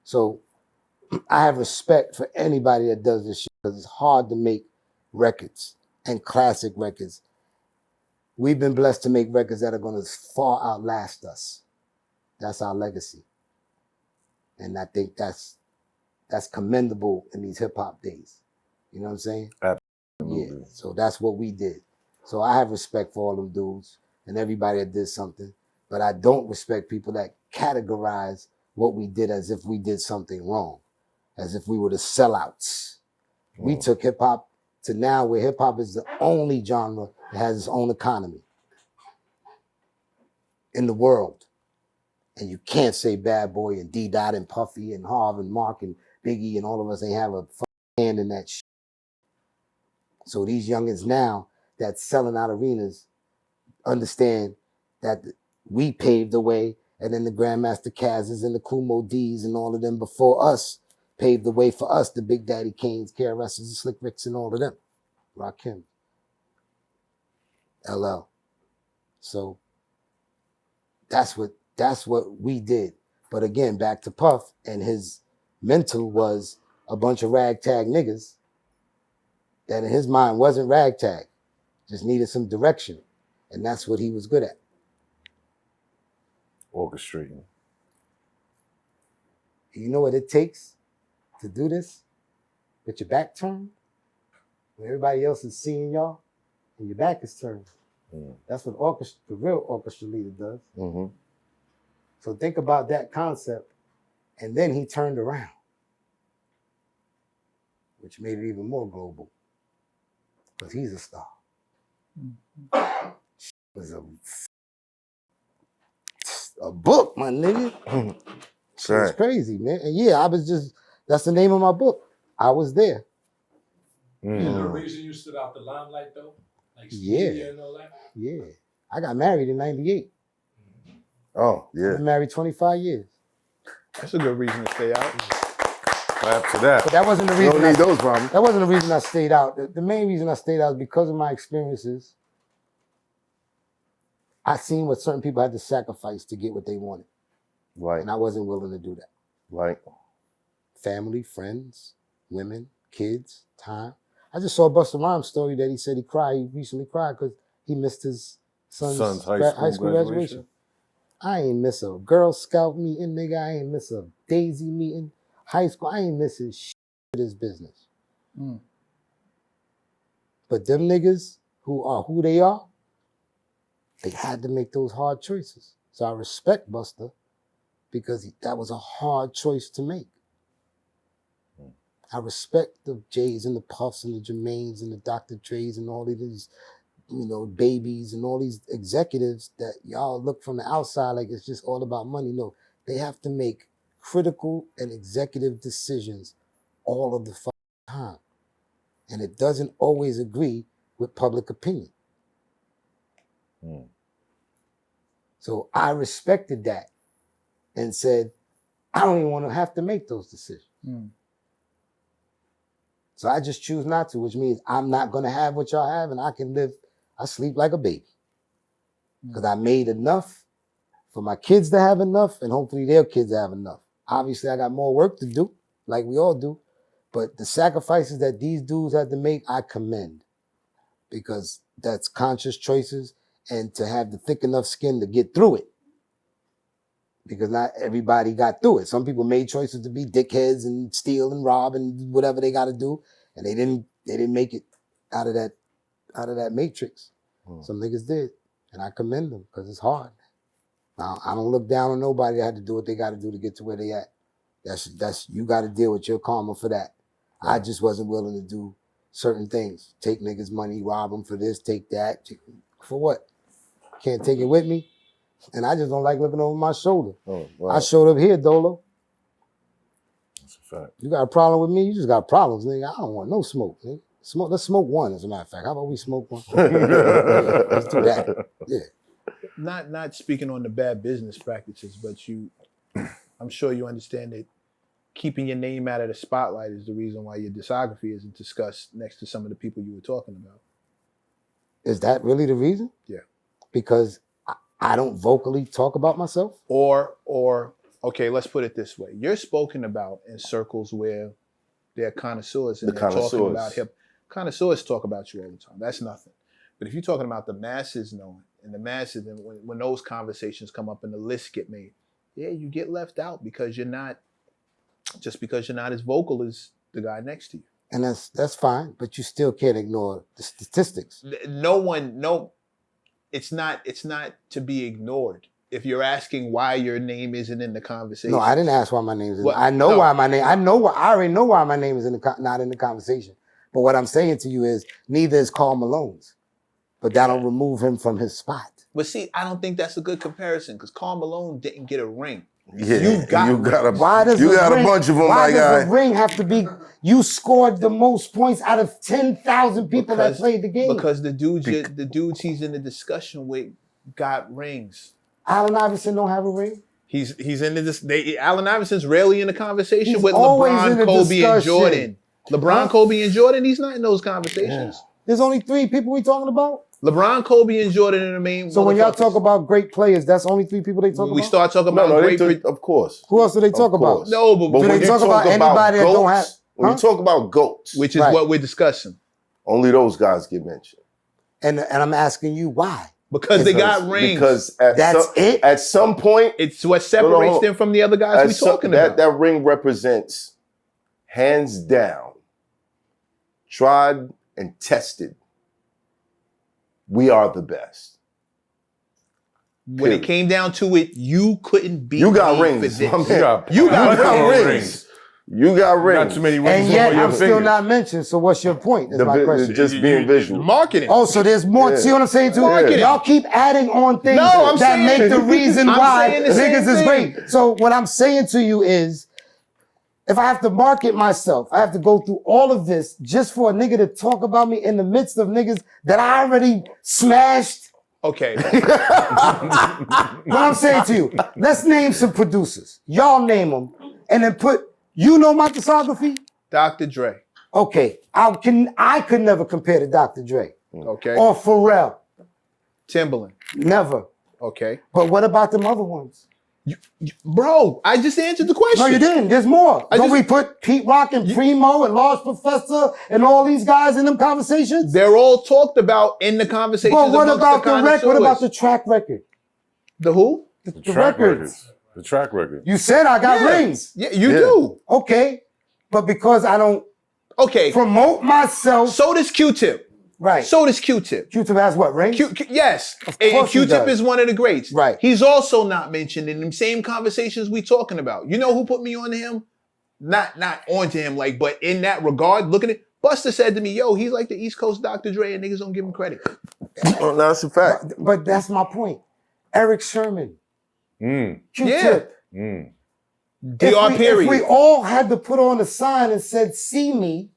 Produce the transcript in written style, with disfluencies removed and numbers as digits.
So I have respect for anybody that does this shit because it's hard to make records and classic records. We've been blessed to make records that are going to far outlast us. That's our legacy. And I think that's commendable in these hip hop days. You know what I'm saying? Absolutely. Yeah. So that's what we did. So I have respect for all them dudes and everybody that did something, but I don't respect people that categorize what we did as if we did something wrong, as if we were the sellouts. We took hip hop to now where hip hop is the only genre that has its own economy in the world. And you can't say Bad Boy and D Dot and Puffy and Harv and Mark and Biggie and all of us ain't have a fucking hand in that shit. So these youngins now that's selling out arenas understand that we paved the way, and then the Grandmaster Cazes and the Kumo D's and all of them before us paved the way for us, the Big Daddy Kanes, KRS's, the Slick Ricks and all of them. Rakim, LL. So that's what we did. But again, back to Puff, and his mental was a bunch of ragtag niggas that in his mind wasn't ragtag, just needed some direction. And that's what he was good at. Orchestrating. You know what it takes to do this? With your back turned, when everybody else is seeing y'all, and your back is turned. That's what the real orchestra leader does. Mm-hmm. So think about that concept. And then he turned around, which made it even more global, because he's a star. Was a book, my nigga. It's crazy, man. And yeah, that's the name of my book. I was there. Is there a reason you stood out the limelight though? Like yeah. And all that? Yeah. I got married in 98. Oh, yeah. I've been married 25 years. That's a good reason to stay out. Clap to that. But that wasn't the You reason. don't need those problems. That wasn't the reason I stayed out. The main reason I stayed out is because of my experiences. I seen what certain people had to sacrifice to get what they wanted. Right. And I wasn't willing to do that. Right. Family, friends, women, kids, time. I just saw a Busta Rhymes story that he said he recently cried because he missed his son's high school graduation. I ain't miss a Girl Scout meeting, nigga. I ain't miss a Daisy meeting. High school, I ain't missing shit of this business. But them niggas who are who they are, they had to make those hard choices. So I respect Busta because that was a hard choice to make. I respect the Jays and the Puffs and the Jermaines and the Dr. Dre's and all of these, babies and all these executives that y'all look from the outside like it's just all about money. No, they have to make critical and executive decisions all of the time. And it doesn't always agree with public opinion. So I respected that and said, I don't even want to have to make those decisions. So I just choose not to, which means I'm not going to have what y'all have and I sleep like a baby. Because I made enough for my kids to have enough and hopefully their kids have enough. Obviously, I got more work to do, like we all do. But the sacrifices that these dudes had to make, I commend. Because that's conscious choices and to have the thick enough skin to get through it. Because not everybody got through it. Some people made choices to be dickheads and steal and rob and whatever they got to do, and they didn't make it out of that matrix. Some niggas did, and I commend them because it's hard. Now I don't look down on nobody that had to do what they got to do to get to where they at. That's you got to deal with your karma for that. I just wasn't willing to do certain things. Take niggas' money, rob them for this, take that. For what? Can't take it with me. And I just don't like looking over my shoulder. Oh, wow. I showed up here, Dolo. That's a fact. You got a problem with me? You just got problems, nigga. I don't want no smoke, nigga. Let's smoke one, as a matter of fact. How about we smoke one? Yeah, let's do that. Yeah. Not speaking on the bad business practices, but I'm sure you understand that keeping your name out of the spotlight is the reason why your discography isn't discussed next to some of the people you were talking about. Is that really the reason? Yeah. Because I don't vocally talk about myself? Or Okay, let's put it this way. You're spoken about in circles where they're connoisseurs and The they're talking connoisseurs. about hip. Connoisseurs talk about you all the time. That's nothing. But if you're talking about the masses knowing, and the masses, and when those conversations come up and the lists get made, yeah, you get left out because you're not as vocal as the guy next to you. And that's fine, but you still can't ignore the statistics. It's not to be ignored. If you're asking why your name isn't in the conversation. No, I didn't ask why my name is in. What? I know No. why my name. I already know why my name is not in the conversation. But what I'm saying to you is, neither is Karl Malone's. But that'll remove him from his spot. But see, I don't think that's a good comparison because Karl Malone didn't get a ring. Yeah, You got a Why does you the got ring, a bunch of them, why my does guy. the ring have to be? You scored the most points out of 10,000 people that played the game. Because the dudes he's in the discussion with got rings. Allen Iverson don't have a ring. He's into this. Allen Iverson's rarely in the conversation He's with always in LeBron, the Kobe, and discussion. Jordan. LeBron, Huh? Kobe, and Jordan. He's not in those conversations. There's only 3 people we talking about. LeBron, Kobe, and Jordan are the main. So when y'all motherfuckers. talk about great players, that's only 3 people they talk we about. start talking about No, great. of course. Who else do they talk Of about? course. No, but Do when they you talk about anybody that don't have- when Huh? you talk about GOATs, which is Right. what we're discussing only those guys get mentioned. And I'm asking you why. because they got rings. Because It. at some point, It's what separates hold on. them from the other guys we're talking about. that ring represents, hands down, tried and tested. We are the best. When it came down to it, you couldn't beat You got me rings. for this. my man. You got rings. You got rings. Not too many And rings yet on your I'm still fingers. not mentioned. So what's your point? Is my question. Just being visual. Marketing. Oh, so there's more. Yeah. See what I'm saying too? Marketing. Y'all keep adding on things No, I'm that saying- make the reason I'm why saying the same niggas is thing. great. So what I'm saying to you is, if I have to market myself, I have to go through all of this just for a nigga to talk about me in the midst of niggas that I already smashed. Okay. What I'm saying to you, let's name some producers. Y'all name them, and then put. You know my discography? Dr. Dre. Okay, I could never compare to Dr. Dre Okay. or Pharrell. Timbaland. Never. Okay. But what about them other ones? Bro, I just answered the question. No, you didn't. There's more. I Don't just- we put Pete Rock and Primo and Large Professor and all these guys in them conversations? They're all talked about in the conversations. But what amongst about the record? What about connoisseurs. the track record? The who? The Track records. records. The track record. You said I got Yeah. rings. Yeah, you Yeah. do. Okay. But because I don't Okay. promote myself, So does Q-Tip. right. So does Q-Tip. Q-Tip has what, rings? Yes. Of And course he Q-Tip does. is one of the greats. Right. He's also not mentioned in the same conversations we talking about. You know who put me on to him? Not onto him, like, but in that regard, look at it. Buster said to me, yo, he's like the East Coast Dr. Dre and niggas don't give him credit. Oh, no, that's a fact. But that's my point. Eric Sherman, Mm. Q-Tip. Mm. DR If period. we all had to put on a sign and said, "See me,"